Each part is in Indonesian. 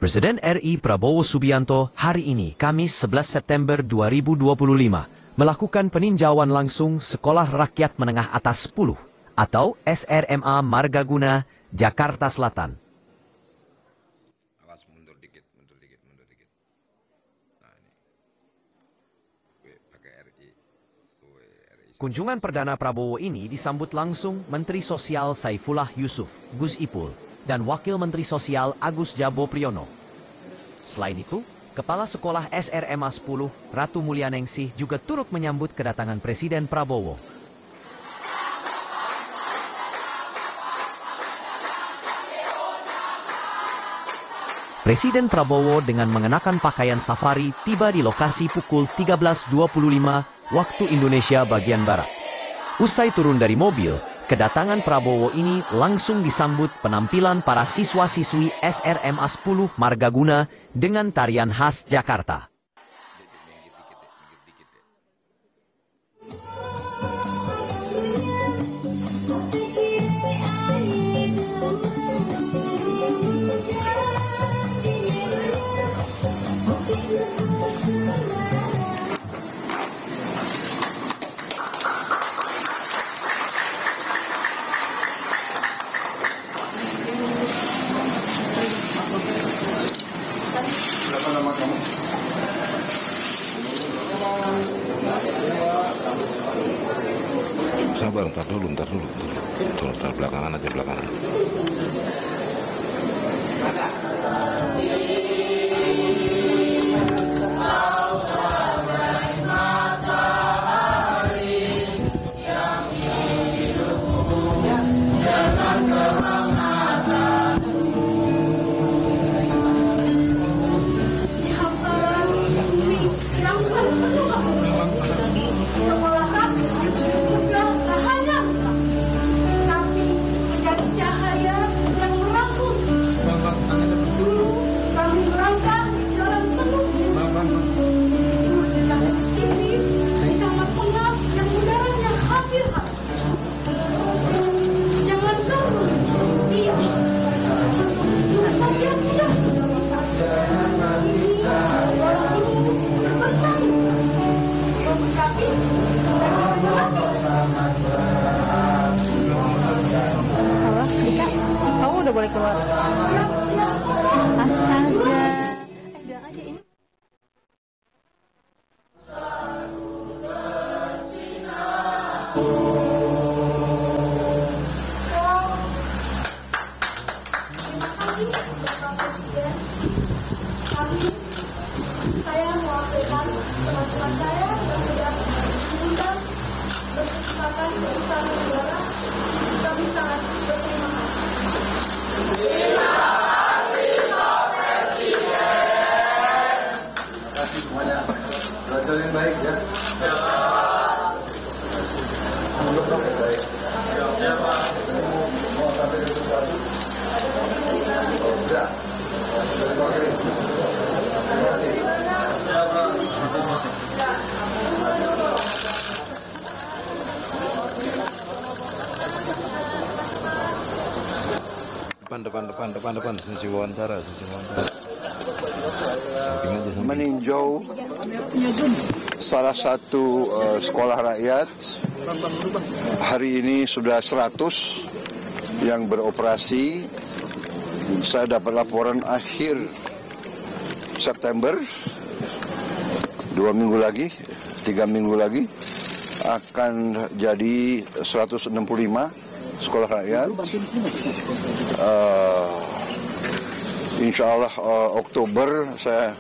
Presiden RI Prabowo Subianto hari ini, Kamis 11 September 2025, melakukan peninjauan langsung Sekolah Rakyat Menengah Atas 10 atau SRMA Margaguna, Jakarta Selatan. Awas, mundur dikit. Nah, ini. Pakai RI. Kunjungan perdana Prabowo ini disambut langsung Menteri Sosial Saifullah Yusuf, Gus Ipul, dan Wakil Menteri Sosial Agus Jabo Priyono. Selain itu, Kepala Sekolah SRMA 10, Ratu Mulyaningsih juga turut menyambut kedatangan Presiden Prabowo. Presiden Prabowo dengan mengenakan pakaian safari tiba di lokasi pukul 13.25 waktu Indonesia bagian Barat. Usai turun dari mobil, kedatangan Prabowo ini langsung disambut penampilan para siswa-siswi SRMA 10 Margaguna dengan tarian khas Jakarta. Sabar, ntar dulu. Ntar belakangan aja. Kamu udah boleh keluar. Astaga. Bilang aja ini. Saya mewakilkan teman-teman saya yang sudah diundang berkesempatan di Istana Negara. Kami sangat berterima kasih. Terima kasih, Pak Presiden. Terima kasih semuanya. Belajar yang baik ya. Mau sampai ke sesuatu? Oh, enggak. Depan, sesi wawancara. Meninjau salah satu sekolah rakyat. Hari ini sudah 100 yang beroperasi. Saya dapat laporan akhir September, 2 minggu lagi, 3 minggu lagi akan jadi 165 sekolah rakyat. Insya Allah Oktober saya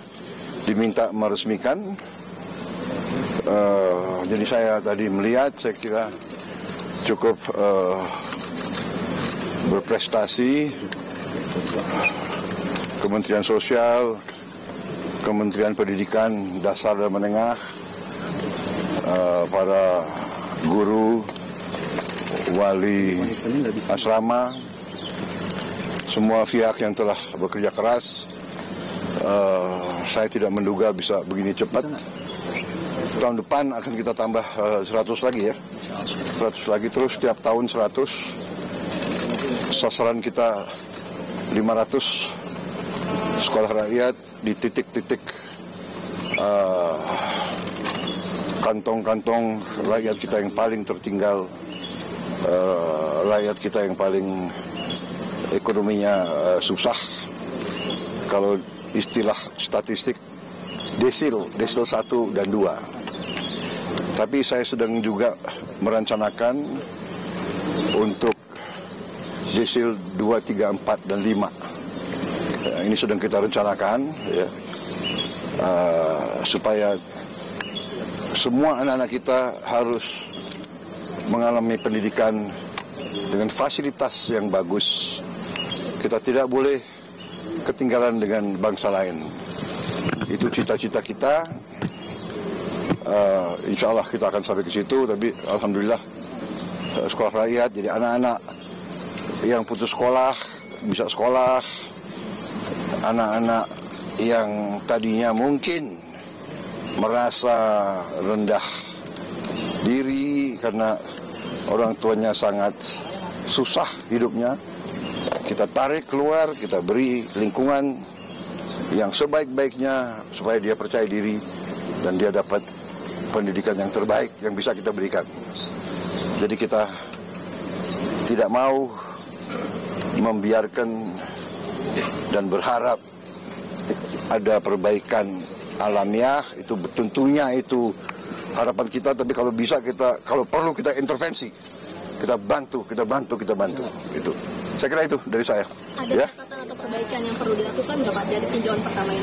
diminta meresmikan. Jadi saya tadi melihat, saya kira cukup berprestasi. Kementerian Sosial, Kementerian Pendidikan Dasar dan Menengah, para guru, wali asrama, semua pihak yang telah bekerja keras. Saya tidak menduga bisa begini cepat. Tahun depan akan kita tambah 100 lagi ya. 100 lagi terus setiap tahun 100. Sasaran kita 500 sekolah rakyat di titik-titik kantong-kantong rakyat kita yang paling tertinggal, rakyat kita yang paling ekonominya susah. Kalau istilah statistik desil 1 dan 2. Tapi saya sedang juga merencanakan untuk desil 2, 3, 4, dan 5. Ini sedang kita rencanakan ya, supaya semua anak-anak kita harus mengalami pendidikan dengan fasilitas yang bagus. Kita tidak boleh ketinggalan dengan bangsa lain. Itu cita-cita kita. Insya Allah kita akan sampai ke situ. Tapi alhamdulillah sekolah rakyat, jadi anak-anak yang putus sekolah bisa sekolah, anak-anak yang tadinya mungkin merasa rendah diri karena orang tuanya sangat susah hidupnya, kita tarik keluar, kita beri lingkungan yang sebaik-baiknya supaya dia percaya diri dan dia dapat pendidikan yang terbaik yang bisa kita berikan. Jadi kita tidak mau membiarkan dan berharap ada perbaikan alamiah, itu tentunya itu harapan kita. Tapi kalau bisa kita, kalau perlu kita intervensi, kita bantu. Itu. Saya kira itu dari saya. Ada ya? catatan atau perbaikan yang perlu dilakukan nggak Pak dari tinjauan pertama ini?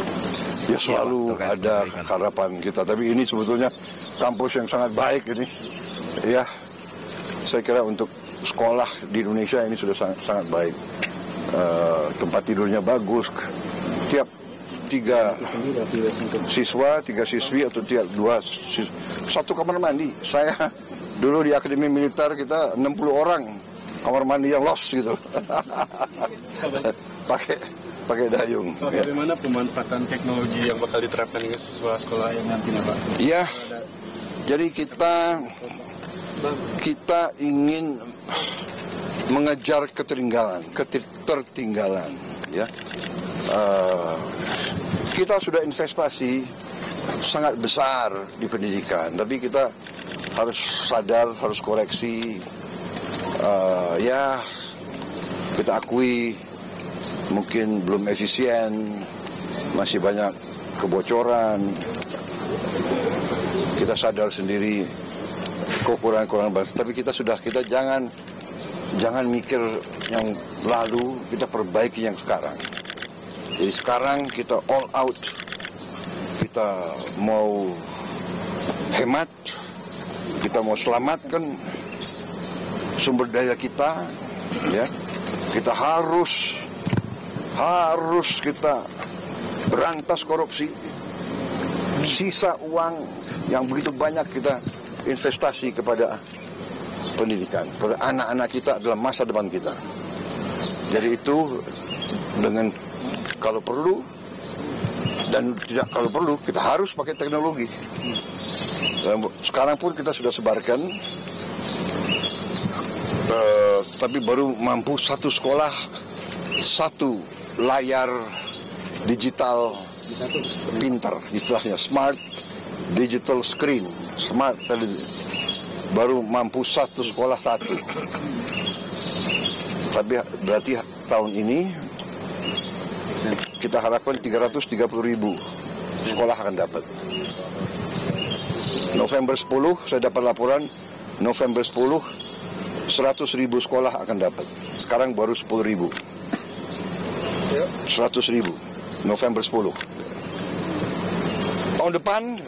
Ya selalu ada harapan kita. Tapi ini sebetulnya kampus yang sangat baik ini. Ya, saya kira untuk sekolah di Indonesia ini sudah sangat baik. Tempat tidurnya bagus. Tiap 3 siswa, 3 siswi atau tiap 2 satu kamar mandi. Saya dulu di Akademi Militer kita 60 orang kamar mandi yang los gitu. pakai dayung. Pak, bagaimana pemanfaatan teknologi yang bakal diterapkan dengan siswa sekolah yang nantinya, Pak? Iya. Jadi kita ingin mengejar ketertinggalan, ya. Kita sudah investasi sangat besar di pendidikan, tapi kita harus sadar, harus koreksi. Ya, kita akui mungkin belum efisien, masih banyak kebocoran. Kita sadar sendiri kekurangan bangsa, tapi kita jangan mikir yang lalu, kita perbaiki yang sekarang. Jadi sekarang kita all out, kita mau hemat, kita mau selamatkan sumber daya kita, ya. Kita harus kita berantas korupsi. Sisa uang yang begitu banyak kita investasi kepada pendidikan, pada anak-anak kita adalah masa depan kita. Jadi itu dengan kalau perlu dan tidak kalau perlu kita harus pakai teknologi. Sekarang pun kita sudah sebarkan, tapi baru mampu satu sekolah 1 layar digital pintar, istilahnya smart digital screen, smart television. Baru mampu 1 sekolah 1. Tapi berarti tahun ini kita harapkan 330.000 sekolah akan dapat. November 10 saya dapat laporan, November 10 100.000 sekolah akan dapat. Sekarang baru 10.000. 100.000 November 10. Tahun depan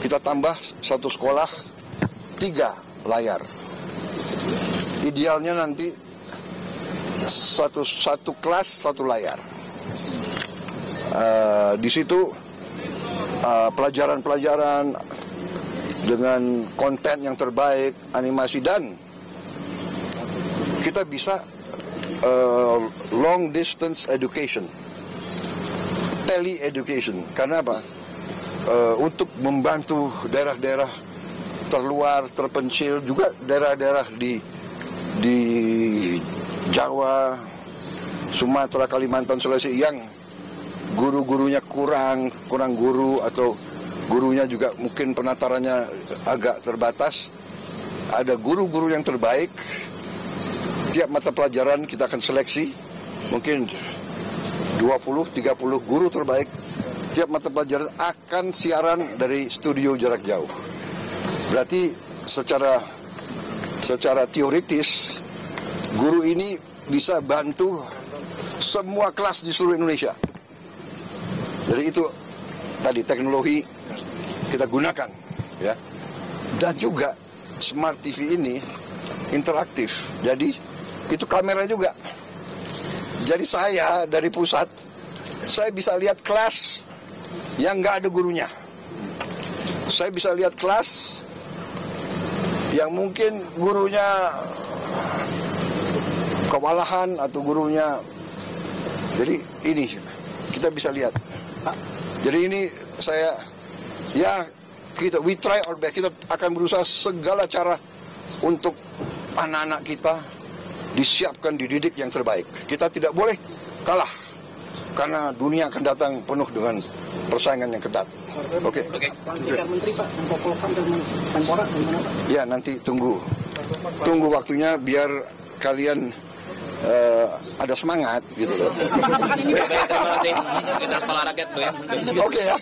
kita tambah 1 sekolah 3 layar. Idealnya nanti satu kelas 1 layar. Di situ pelajaran-pelajaran dengan konten yang terbaik, animasi, dan kita bisa long distance education, tele education. Karena apa? Untuk membantu daerah-daerah terluar, terpencil, juga daerah-daerah di Jawa, Sumatera, Kalimantan, Sulawesi yang guru-gurunya kurang guru, atau gurunya juga mungkin penatarannya agak terbatas. Ada guru-guru yang terbaik. Tiap mata pelajaran kita akan seleksi, mungkin 20-30 guru terbaik. Tiap mata pelajaran akan siaran dari studio jarak jauh. Berarti secara teoritis, guru ini bisa bantu semua kelas di seluruh Indonesia. Jadi itu tadi teknologi kita gunakan, ya. Dan juga Smart TV ini interaktif. Jadi itu kamera juga. Jadi saya dari pusat, saya bisa lihat kelas yang nggak ada gurunya. Saya bisa lihat kelas yang mungkin gurunya kewalahan atau gurunya. Jadi ini kita bisa lihat. Jadi ini saya, ya we try our best. Kita akan berusaha segala cara untuk anak-anak kita disiapkan, dididik yang terbaik. Kita tidak boleh kalah, karena dunia akan datang penuh dengan persaingan yang ketat. Oke. Menteri Pak, Polkam dan Menpora gimana Pak? Ya, nanti tunggu waktunya biar kalian ada semangat gitu loh. Kita sekolah rakyat tuh ya. Oke ya.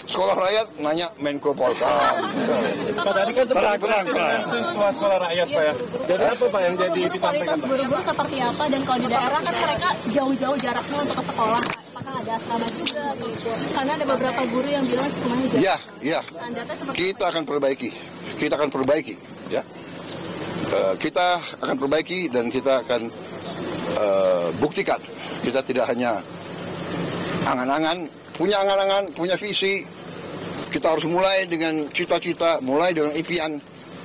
Sekolah rakyat nanya Menko Polkam. Pak, tadi kan Tenang. siswa sekolah rakyat Pak ya. Jadi apa Pak yang jadi disampaikan Kualitas guru-guru seperti apa, dan kalau di daerah kan mereka jauh-jauh jaraknya untuk ke sekolah. Apakah ada asrama juga atau karena ada beberapa guru yang bilang sekolahnya jauh. Iya. Kita akan perbaiki, ya. Kita akan perbaiki dan kita akan buktikan. Kita tidak hanya angan-angan, punya visi. Kita harus mulai dengan cita-cita, mulai dengan impian,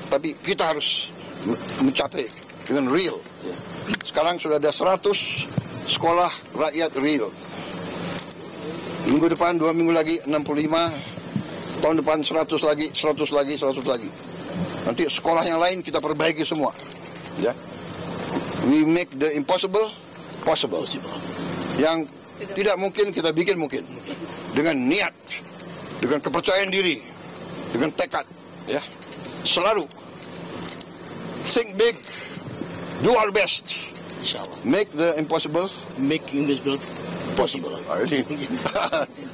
tapi kita harus mencapai dengan real. Sekarang sudah ada 100 sekolah rakyat real. Minggu depan 2 minggu lagi 65, tahun depan 100 lagi. Nanti sekolah yang lain kita perbaiki semua, ya. We make the impossible possible. Yang tidak mungkin kita bikin mungkin, dengan niat, dengan kepercayaan diri, dengan tekad, ya. Selalu think big, do our best. Insyaallah. Make the impossible possible. Ini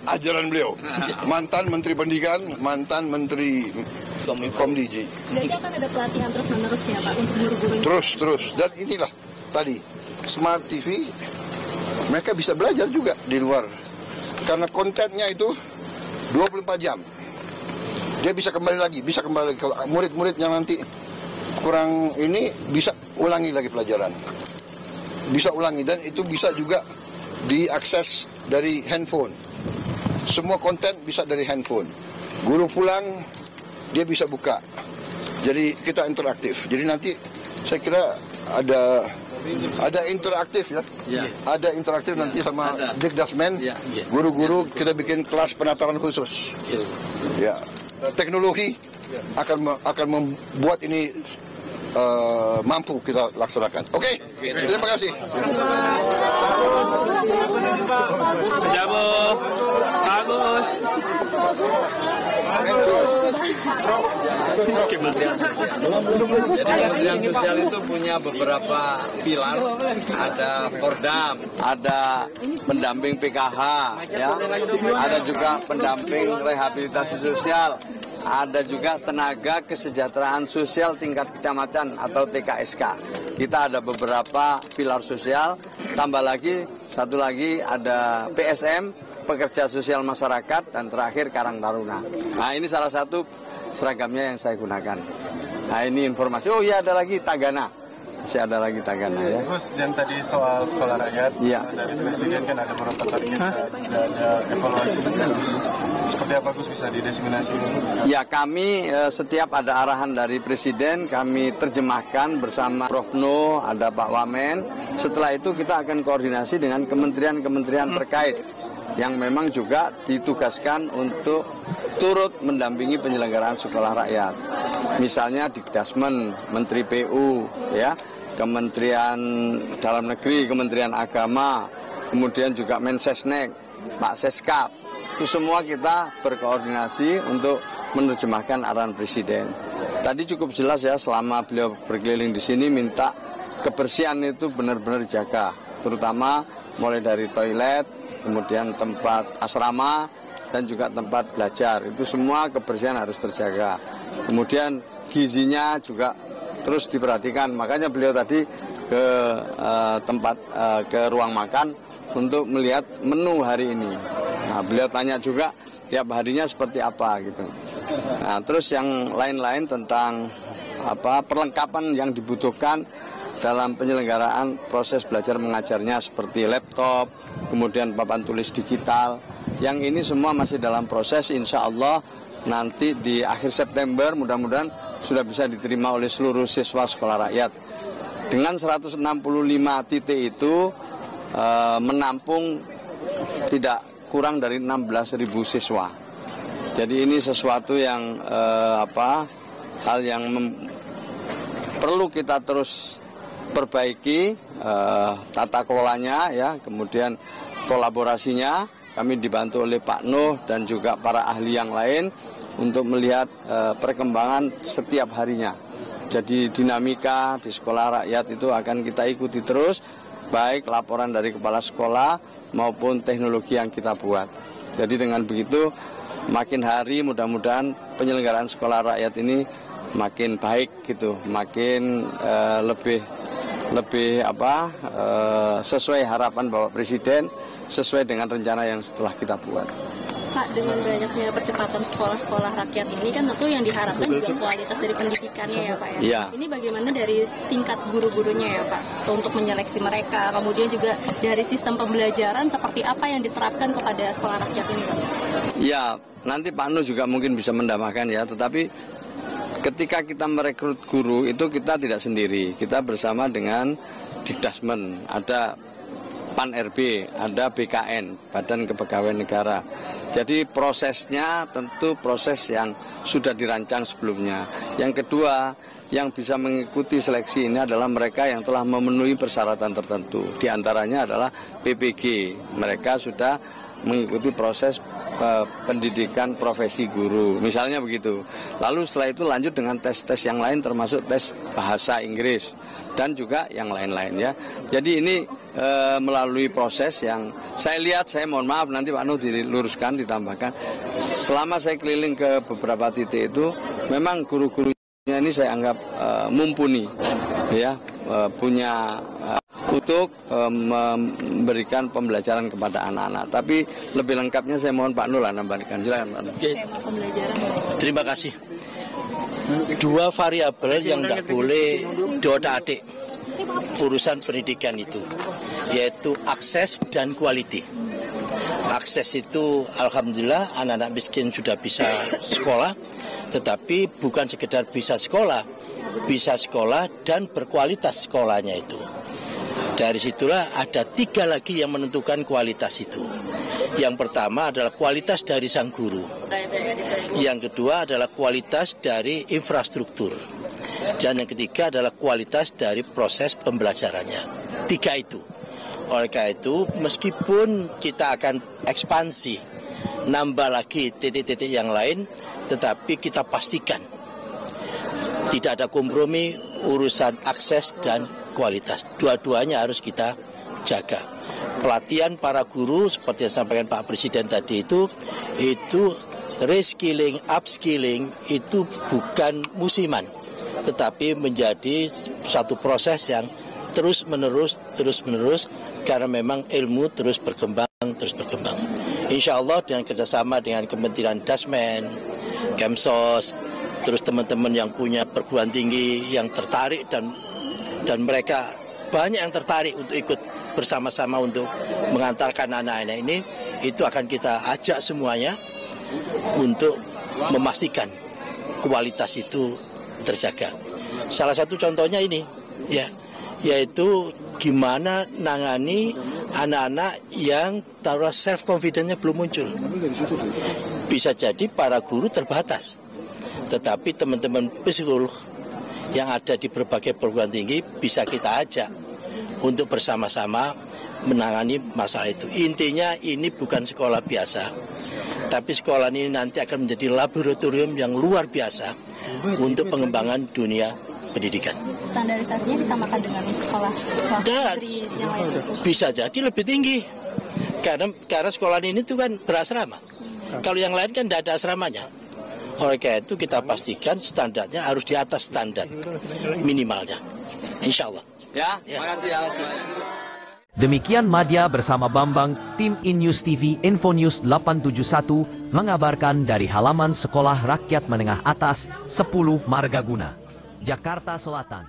ajaran beliau. Mantan Menteri Pendidikan, mantan Menteri Komdiji. Jadi akan ada pelatihan terus-menerus ya Pak untuk guru-guru. Terus. Dan inilah tadi Smart TV, mereka bisa belajar juga di luar. Karena kontennya itu 24 jam. Dia bisa kembali lagi. Kalau murid-murid yang nanti kurang ini bisa ulangi lagi pelajaran. Bisa ulangi, dan itu bisa juga diakses dari handphone. Semua konten bisa dari handphone. Guru pulang, dia bisa buka. Jadi kita interaktif. Jadi nanti saya kira ada interaktif ya. Ada interaktif nanti sama Dikdasmen. Guru-guru kita bikin kelas penataran khusus. Ya. Teknologi akan membuat ini mampu kita laksanakan. Oke. Terima kasih. Bagus. Kementerian Sosial itu punya beberapa pilar, ada Pordam, ada pendamping PKH, ya, ada juga pendamping rehabilitasi sosial, ada juga tenaga kesejahteraan sosial tingkat kecamatan atau TKSK. Kita ada beberapa pilar sosial, tambah lagi satu lagi ada PSM, pekerja sosial masyarakat, dan terakhir Karang Taruna. Nah, ini salah satu seragamnya yang saya gunakan. Nah, ini informasi. Oh iya, ada lagi Tagana. Masih ada lagi Tagana ya. Gus, yang tadi soal sekolah rakyat, dari Presiden kan ada beberapa target, ada evaluasi. Seperti apa Gus bisa didiseminasi? Ya, kami setiap ada arahan dari Presiden, kami terjemahkan bersama Prof.No, ada Pak Wamen. Setelah itu kita akan koordinasi dengan kementerian-kementerian terkait yang memang juga ditugaskan untuk turut mendampingi penyelenggaraan sekolah rakyat. Misalnya Dikdasmen, Menteri PU, ya, Kementerian Dalam Negeri, Kementerian Agama, kemudian juga Mensesnek, Pak Seskap. Itu semua kita berkoordinasi untuk menerjemahkan arahan Presiden. Tadi cukup jelas ya, selama beliau berkeliling di sini minta kebersihan itu benar-benar dijaga, terutama mulai dari toilet, kemudian tempat asrama, dan juga tempat belajar. Itu semua kebersihan harus terjaga. Kemudian gizinya juga terus diperhatikan. Makanya beliau tadi ke ke ruang makan untuk melihat menu hari ini. Nah, beliau tanya juga tiap harinya seperti apa gitu. Nah, terus yang lain-lain tentang perlengkapan yang dibutuhkan dalam penyelenggaraan proses belajar mengajarnya seperti laptop, kemudian papan tulis digital. Yang ini semua masih dalam proses, insya Allah nanti di akhir September mudah-mudahan sudah bisa diterima oleh seluruh siswa sekolah rakyat. Dengan 165 titik itu menampung tidak kurang dari 16.000 siswa. Jadi ini sesuatu yang hal yang perlu kita terus perbaiki, tata kelolanya ya, kemudian kolaborasinya. Kami dibantu oleh Pak Nuh dan juga para ahli yang lain untuk melihat perkembangan setiap harinya. Jadi dinamika di sekolah rakyat itu akan kita ikuti terus, baik laporan dari kepala sekolah maupun teknologi yang kita buat. Jadi dengan begitu makin hari mudah-mudahan penyelenggaraan sekolah rakyat ini makin baik gitu, makin lebih sesuai harapan Bapak Presiden, sesuai dengan rencana yang setelah kita buat. Pak, dengan banyaknya percepatan sekolah-sekolah rakyat ini kan tentu yang diharapkan juga kualitas dari pendidikannya ya Pak ya. Ya. Ini bagaimana dari tingkat guru-gurunya ya Pak untuk menyeleksi mereka, kemudian juga dari sistem pembelajaran seperti apa yang diterapkan kepada sekolah rakyat ini Pak? Ya, nanti Pak Nuh juga mungkin bisa mendamaikan ya, tetapi ketika kita merekrut guru itu kita tidak sendiri, kita bersama dengan Dikdasmen, ada PAN-RB, ada BKN, Badan Kepegawaian Negara. Jadi prosesnya tentu proses yang sudah dirancang sebelumnya. Yang kedua, yang bisa mengikuti seleksi ini adalah mereka yang telah memenuhi persyaratan tertentu. Di antaranya adalah PPG, mereka sudah mengikuti proses pendidikan profesi guru, misalnya begitu. Lalu setelah itu lanjut dengan tes-tes yang lain termasuk tes bahasa Inggris dan juga yang lain-lain ya. Jadi ini melalui proses yang saya lihat, saya mohon maaf nanti Pak Nuh diluruskan, ditambahkan. Selama saya keliling ke beberapa titik itu, memang guru-gurunya ini saya anggap mumpuni ya, punya untuk memberikan pembelajaran kepada anak-anak. Tapi lebih lengkapnya saya mohon Pak Nuh lah nambahkan. Silakan Pak Nuh. Terima kasih. Dua variabel yang tidak boleh diotak-atik urusan pendidikan itu, yaitu akses dan quality. Akses itu alhamdulillah anak-anak miskin sudah bisa sekolah, tetapi bukan sekedar bisa sekolah dan berkualitas sekolahnya itu. Dari situlah ada tiga lagi yang menentukan kualitas itu. Yang pertama adalah kualitas dari sang guru. Yang kedua adalah kualitas dari infrastruktur. Dan yang ketiga adalah kualitas dari proses pembelajarannya. Tiga itu. Oleh karena itu, meskipun kita akan ekspansi, nambah lagi titik-titik yang lain, tetapi kita pastikan tidak ada kompromi urusan akses dan kualitas. Dua-duanya harus kita jaga. Pelatihan para guru seperti yang disampaikan Pak Presiden tadi itu reskilling, upskilling itu bukan musiman, tetapi menjadi satu proses yang terus menerus karena memang ilmu terus berkembang. Insya Allah dengan kerjasama dengan Kementerian Dasmen, Kemsos, terus teman-teman yang punya perguruan tinggi yang tertarik dan mereka banyak yang tertarik untuk ikut bersama-sama untuk mengantarkan anak-anak ini, itu akan kita ajak semuanya untuk memastikan kualitas itu terjaga. Salah satu contohnya ini, ya, yaitu gimana nangani anak-anak yang taruh self confidence-nya belum muncul. Bisa jadi para guru terbatas, tetapi teman-teman psikolog yang ada di berbagai perguruan tinggi bisa kita ajak untuk bersama-sama menangani masalah itu. Intinya ini bukan sekolah biasa, tapi sekolah ini nanti akan menjadi laboratorium yang luar biasa untuk pengembangan dunia pendidikan. Standarisasinya disamakan dengan sekolah negeri yang lain itu? Bisa jadi lebih tinggi, karena sekolah ini tuh kan berasrama. Kalau yang lain kan tidak ada asramanya. Oleh karena itu kita pastikan standarnya harus di atas standar minimalnya, insya Allah. Ya, makasih ya. Demikian Madya bersama Bambang, tim InNews TV Info News 871 mengabarkan dari halaman Sekolah Rakyat Menengah Atas 10 Margaguna, Jakarta Selatan.